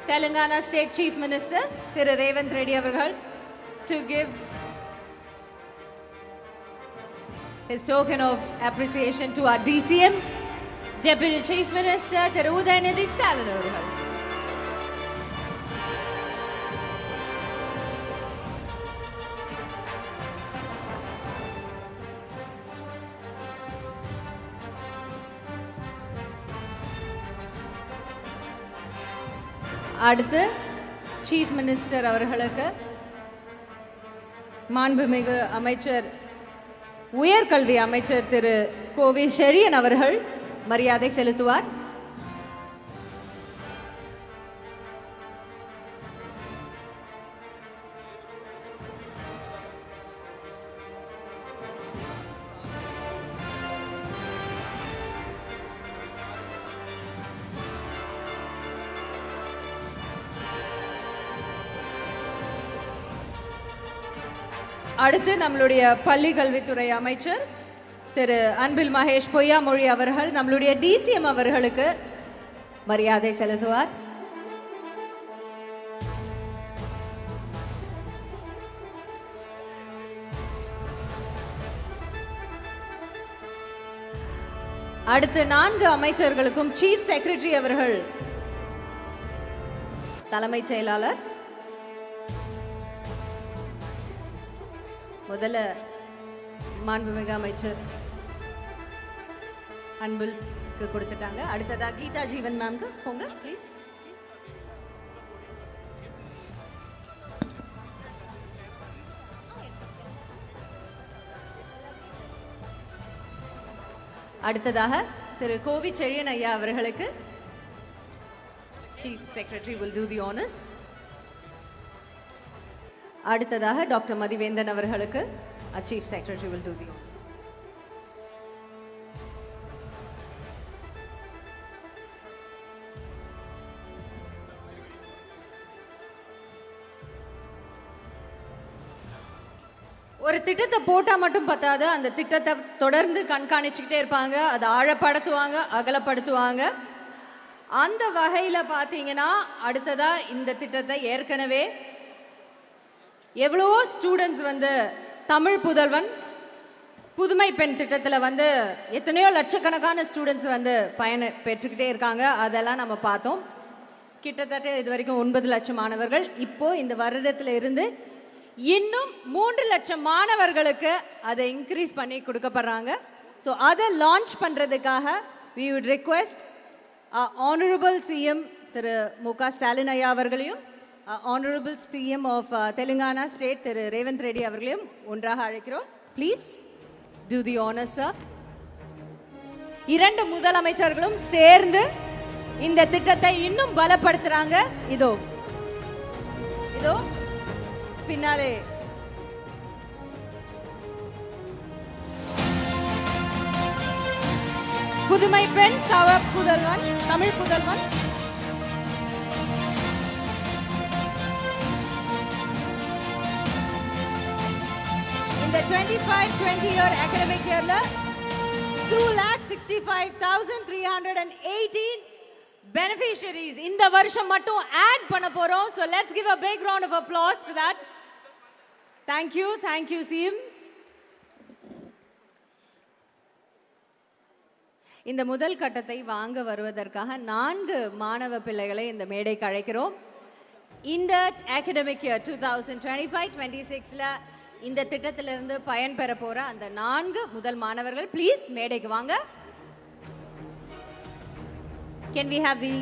Telangana State Chief Minister Thiru Revanth Reddy avargal to give his token of appreciation to our DCM, Deputy Chief Minister Thiru Udayanidhi Stalin avargal. அடுத்து chief minister அவர்களுக்கு மாண்புமிகு அமைச்சர் உயர்கல்வி அமைச்சர் திரு கோவி செழியன் அவர்கள் மரியாதை செலுத்துவார். அடுத்து நம்மளுடைய பள்ளி கல்வித்துறை அமைச்சர் திரு அன்பில் மகேஷ் பொய்யாமொழி அவர்கள் நம்மளுடைய டிசிஎம் அவர்களுக்கு மரியாதை செலுத்துவார். அடுத்து 4 அமைச்சர்களுக்கும் சீஃப் செக்ரட்டரி அவர்கள் தலைமைச் செயலாளர் முதல்ல மாண்புமிகு அமைச்சர் அன்பில்க்கு கொடுத்துட்டாங்க. அடுத்ததா கீதா ஜீவன் மேம்க்கு போங்க ப்ளீஸ். அடுத்ததாக திரு கோவி செழியன் ஐயா அவர்களுக்கு chief secretary will do the honors. அடுத்ததாக டாக்டர் மதிவேந்தன் அவர்களுக்கு chief secretary will do the honors. ஒரு திட்டத்தை போட்டா மட்டும் பத்தாது, அந்த திட்டத்தை தொடர்ந்து கண்காணிச்சுக்கிட்டே இருப்பாங்க, அதை ஆழப்படுத்துவாங்க, அகலப்படுத்துவாங்க. அந்த வகையில பாத்தீங்கன்னா அடுத்ததா இந்த திட்டத்தை ஏற்கனவே எவ்வளவோ ஸ்டூடெண்ட்ஸ் தமிழ் புதல்வன் புதுமை பெண் திட்டத்தில் எத்தனையோ லட்சக்கணக்கான ஸ்டூடெண்ட்ஸ் பயனை பெற்றுக்கிட்டே இருக்காங்க. அதெல்லாம் நம்ம பார்த்தோம். கிட்டத்தட்ட இது வரைக்கும் 9 லட்சம் மாணவர்கள். இப்போ இந்த வருடத்தில் இருந்து இன்னும் 3 லட்சம் மாணவர்களுக்கு அதை இன்க்ரீஸ் பண்ணி கொடுக்கப்படுறாங்க. ஸோ அதை லான்ச் பண்ணுறதுக்காக we would request honorable CM திரு மு.க. ஸ்டாலின் ஐயா அவர்களையும் Honorable CM of Telangana State திரு ரேவந்த் ரெட்டி அவர்களையும் ஒன்றாக அழைக்கிறோம். Please do the honor sir. 2 முதலமைச்சர்களும் சேர்ந்து இந்த திட்டத்தை இன்னும் பலப்படுத்துறாங்க. இதோ இதோ பின்னாலே புதுமை பெண் புதல்வன் தமிழ் புதல்வன் இந்த 25-20 year academic yearல 2,65,318 beneficiaries இந்த வருஷம் மட்டும் ஆட் பண்ண போறோம். So let's give a big round of applause for that. Thank you CM. இந்த முதல் கட்டத்தை வாங்க வருவதற்காக 4 மாணவ பிள்ளைகளை இந்த மேடைக்கு அழைக்கிறோம். இந்த academic year 2025-26ல இந்த திட்டத்திலிருந்து பயன் பெற போற அந்த 4 முதல் மாணவர்கள் ப்ளீஸ் மேடைக்கு வாங்க. Can we have the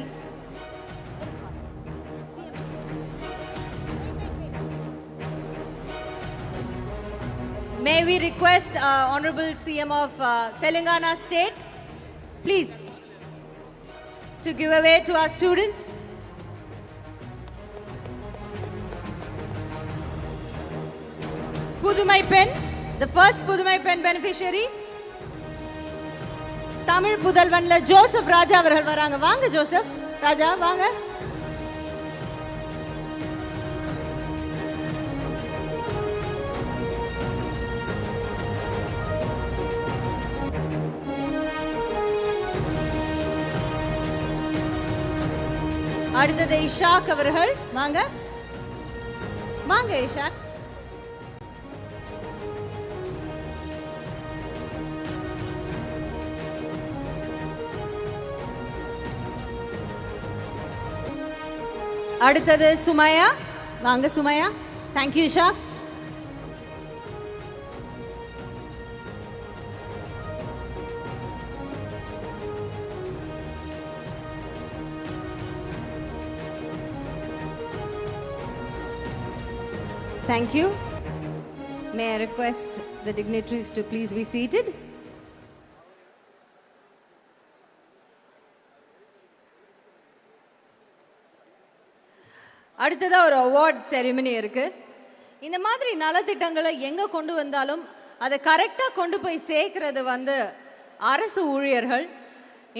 May we request Honorable CM of Telangana State please to give away to our students. Pudumai Pen, the first Pudumai Pen beneficiary. Tamil Pudalvanla Joseph Raja அவர்கள் வராங்க. வாங்க Joseph ராஜா வாங்க. அடுத்தது இஷாக் அவர்கள் வாங்க வாங்க இஷாக். அடுத்தது சுமையா வாங்க Sumaiya. Thank you Ishaq. Thank you. May I request the dignitaries to please be seated. அடுத்ததா ஒரு அவார்ட் செரிமனி இருக்கு. இந்த மாதிரி நலத்திட்டங்களை எங்க கொண்டு வந்தாலும் அதை கரெக்டா கொண்டு போய் சேர்க்கிறது வந்து அரசு ஊழியர்கள்.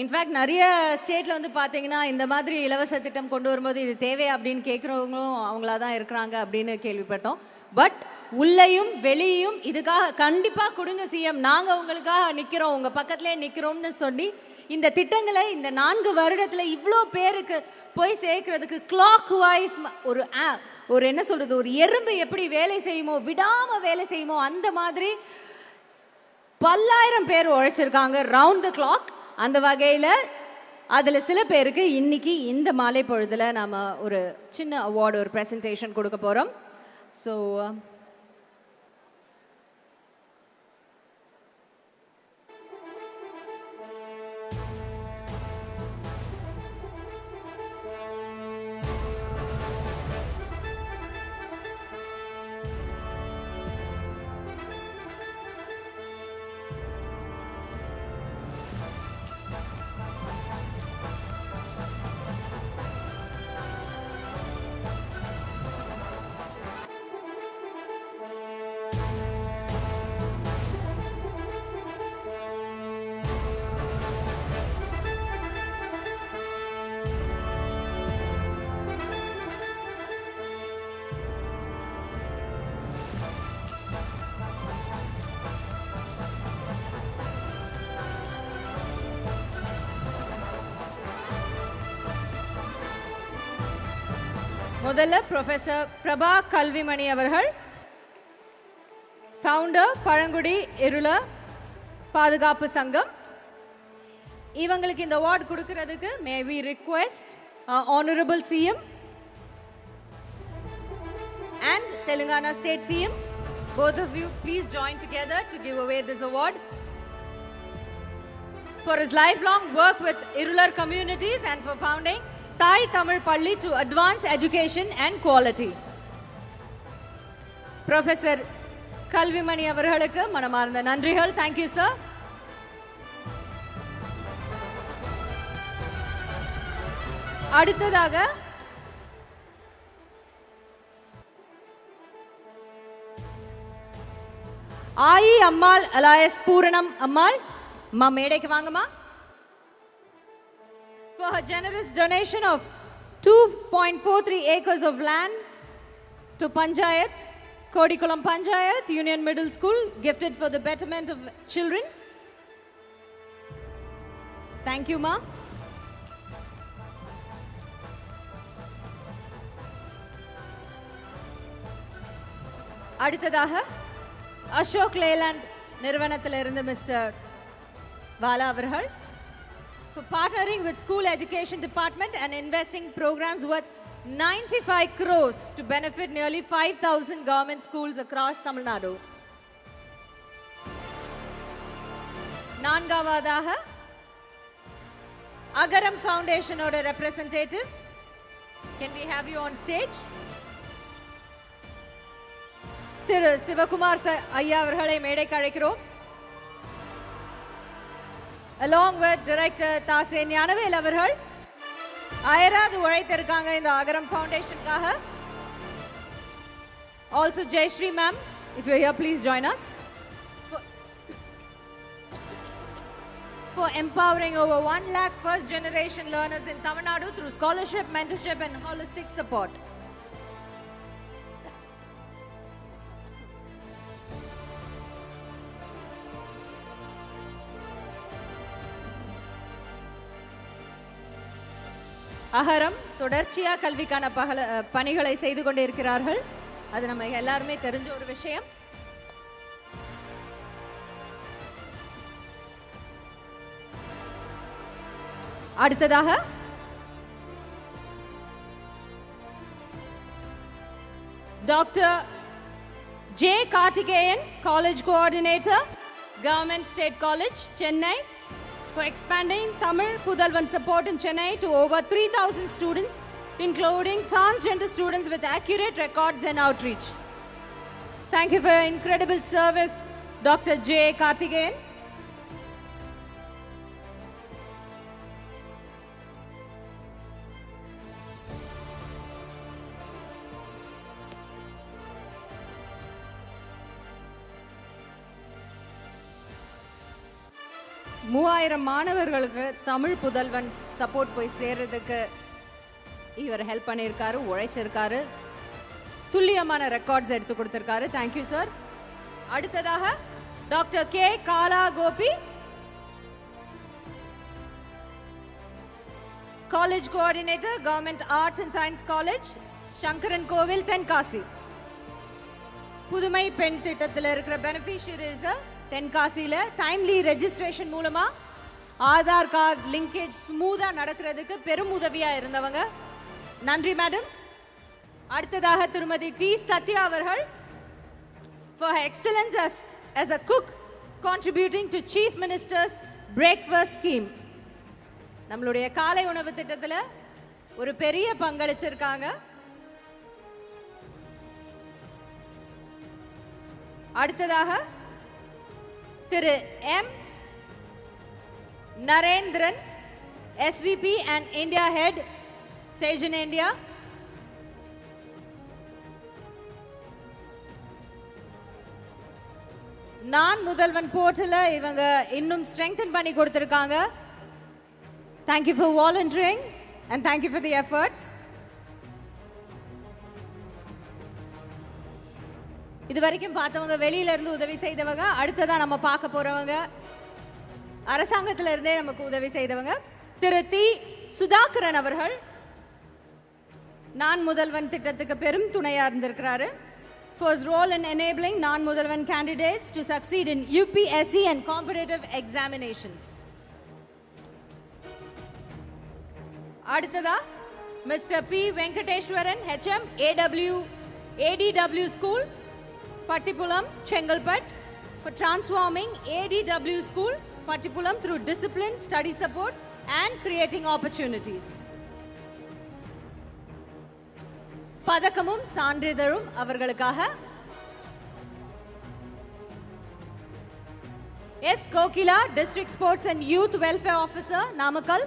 இன்ஃபேக்ட் நிறைய ஸ்டேட்ல வந்து பாத்தீங்கன்னா இந்த மாதிரி இலவச திட்டம் கொண்டு வரும்போது இது தேவையா அப்படின்னு கேட்குறவங்களும் அவங்களா தான் இருக்கிறாங்க அப்படின்னு கேள்விப்பட்டோம். பட் உள்ளேயும் வெளியும் இதுக்காக கண்டிப்பா கொடுங்க சிஎம், நாங்க உங்களுக்காக நிக்கிறோம், உங்க பக்கத்திலே நிக்கிறோம்னு சொல்லி இந்த திட்டங்களை இந்த 4 வருடத்துல இவ்வளோ பேருக்கு போய் சேர்க்கறதுக்கு கிளாக் வைஸ் ஒரு என்ன சொல்றது, ஒரு எறும்பு எப்படி வேலை செய்யுமோ, விடாம வேலை செய்யுமோ, அந்த மாதிரி பல்லாயிரம் பேர் உழைச்சிருக்காங்க ரவுண்ட் த கிளாக். அந்த வகையில் அதில் சில பேருக்கு இன்னைக்கு இந்த மாலை பொழுதுல நாம ஒரு சின்ன அவார்டு, ஒரு ப்ரெசன்டேஷன் கொடுக்க போறோம். ஸோ முதல்ல ப்ரொஃபசர் பிரபா கல்விமணி அவர்கள், ஃபவுண்டர் பழங்குடி இருளர் பாதுகாப்பு சங்கம். இவங்களுக்கு இந்த அவார்டு கொடுக்கிறதுக்கு may we request honourable CM and Telangana State CM, both of you please join together to give away this award for his lifelong work with Irular communities and for founding Thai Tamil Palli to advance education and quality. Professor Kalvimani அவர்களுக்கு மனமார்ந்த நன்றிகள். Thank you sir. அடுத்ததாக ஆயி அம்மாள் அலாயஸ் பூரணம் அம்மாள், மேடைக்கு வாங்கம்மா. For her generous donation of 2.43 acres of land to Panchayat, Kodikulam Panchayat Union Middle School, gifted for the betterment of children. Thank you, ma. அடுத்ததாக Ashok Layland நிறுவனத்திலிருந்து மிஸ்டர் பாலா அவர்கள், for partnering with School Education Department and investing programs worth 95 crores to benefit nearly 5,000 government schools across Tamil Nadu. நான்காவதாக Agaram Foundation ஓட representative, can we have you on stage? திரு சிவகுமார் ஐயா அவர்களை மேடைக்கு அழைக்கிறோம். Along with Director தாசே Gnanavel அவர்கள் அயராது உழைத்திருக்காங்க இந்த அகரம் ஃபவுண்டேஷனுக்காக. Also Jayashree ma'am, if you're here please join us for empowering over 1 lakh first generation learners in Tamil Nadu through scholarship, mentorship and holistic support. அகரம் தொடர்ச்சியா கல்விக்கான பணிகளை செய்து கொண்டிருக்கிறார்கள். அது நம்ம எல்லாருமே தெரிஞ்ச ஒரு விஷயம். அடுத்ததாக doctor J Karthikeyan, college coordinator, Government State College, Chennai, for expanding Tamil Pudalvan support in Chennai to over 3,000 students, including transgender students with accurate records and outreach. Thank you for your incredible service, Dr. J. Karthikeyan. மூவாயிரம் மாணவர்களுக்கு தமிழ் புதல்வன் support போய் சேர்றதுக்கு இவர் help பண்ணியிருக்காரு, உழைச்சிருக்காரு, துல்லியமான records எடுத்து கொடுத்திருக்காரு. Thank you sir. அடுத்ததாக doctor K Kala Gopi, college coordinator, government arts and science college, Sankaran Kovil, Tenkasi. புதுமை பெண் திட்டத்தில் இருக்கிற பெனிஃபிஷியரிஸ் தென்காசியில டைம்லி ரெஜிஸ்ட்ரேஷன் மூலமா ஆதார் கார்டு லிங்கேஜ் ஸ்மூதா நடக்கிறதுக்கு பெரும் உதவியா இருந்தவங்க. நன்றி மேடம். அடுத்ததாக திருமதி டி சத்யா அவர்கள், for her excellence as a cook contributing to Chief Minister's breakfast scheme. நம்மளுடைய காலை உணவு திட்டத்துல ஒரு பெரிய பங்களிச்சிருக்காங்க. அடுத்ததாக Thiru M Narendran, SVP and India Head, Sage in India. நான் முதல்வன் போர்ட்டல இவங்க இன்னும் ஸ்ட்ரெங்தன் பண்ணி கொடுத்திருக்காங்க. Thank you for volunteering and thank you for the efforts. இது வரைக்கும் பார்த்தவங்க வெளியில இருந்து உதவி செய்தவங்க. அடுத்ததா நம்ம பார்க்க போறவங்க அரசாங்கத்தில இருந்தே நமக்கு உதவி செய்தவங்க. திரு தி சுதாகரன் அவர்கள் நான் முதல்வன் திட்டத்துக்கு பெரும் துணையா இருந்திருக்கிறாரு. For his role in enabling non-முதல்வன் candidates to succeed in UPSC and competitive examinations. அடுத்ததா mister P Venkateswaran, HM ADW School, Pattipulam, Chengalpet, for transforming ADW School, Pattipulam through discipline, study support and creating opportunities. பதக்கமும் சான்றிதழும் அவர்களுக்காக. S. Kokila, District Sports and Youth Welfare Officer, Namakkal,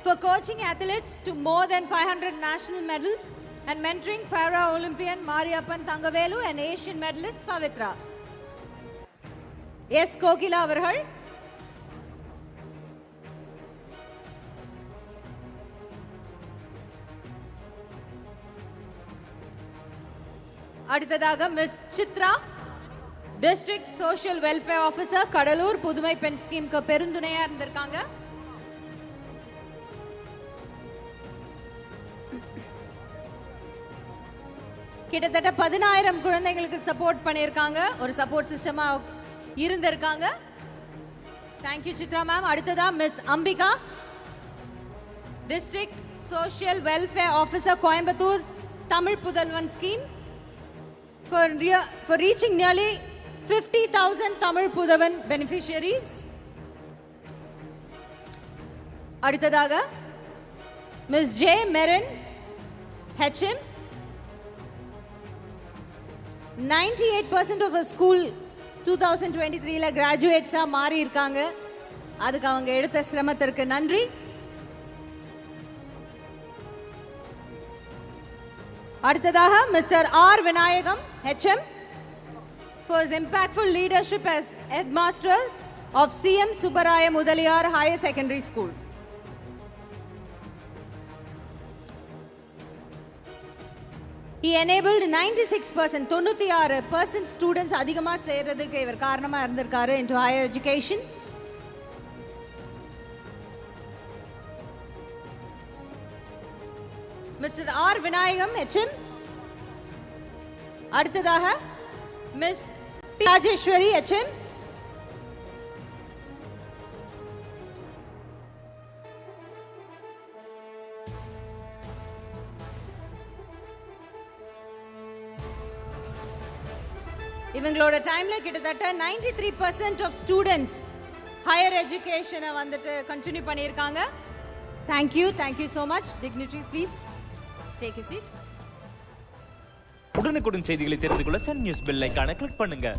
for coaching athletes to more than 500 national medals and mentoring Para-Olympian Mariappan Thangavelu and Asian medalist Pavitra. S. Kokila அவர்கள் அடுத்ததாக miss Chitra, district social welfare officer, Cuddalore, புதுமை பெண் ஸ்கீம்க்கு பெருந்துணையா இருந்திருக்காங்க. கிட்டத்தட்ட 10,000 குழந்தைகளுக்கு support பண்ணியிருக்காங்க, ஒரு support சிஸ்டமா இருந்திருக்காங்க. Thank you Chitra ma'am. அடுத்ததா miss Ambika, district social welfare officer, Coimbatore, Tamil Pudhalvan scheme, for reaching nearly 50,000 Tamil Pudavan beneficiaries. அடுத்ததாக miss J Meran, HM, 98% of a school 2023ல கிராஜுவேட்ஸா மாறி இருக்காங்க. அதுக்கு அவங்க எடுத்த சிரமத்திற்கு நன்றி. அடுத்ததாக mister R Vinayagam, HM, for his impactful leadership as headmaster of CM Subbaraya Mudaliyar Higher Secondary School. He enabled 96%, 96% students அதிகமா சேர்றதுக்கு இவர் காரணமா இருந்திருக்காரு into higher education. Mister R Vinayagam HM. அடுத்ததாக மிஸ் ராஜேஸ்வரி எச்எம். இவங்களோட டைம்ல கிட்டத்தட்ட 93% ஆஃப் ஸ்டூடெண்ட்ஸ் ஹையர் எஜுகேஷனை வந்துட்டு கண்டினியூ பண்ணியிருக்காங்க. Thank you so much. Dignitary please take a seat. உடனுக்குடன் செய்திகளை தெரிந்து கொள்ள சன் நியூஸ் பெல் ஐகானை கிளிக் பண்ணுங்க.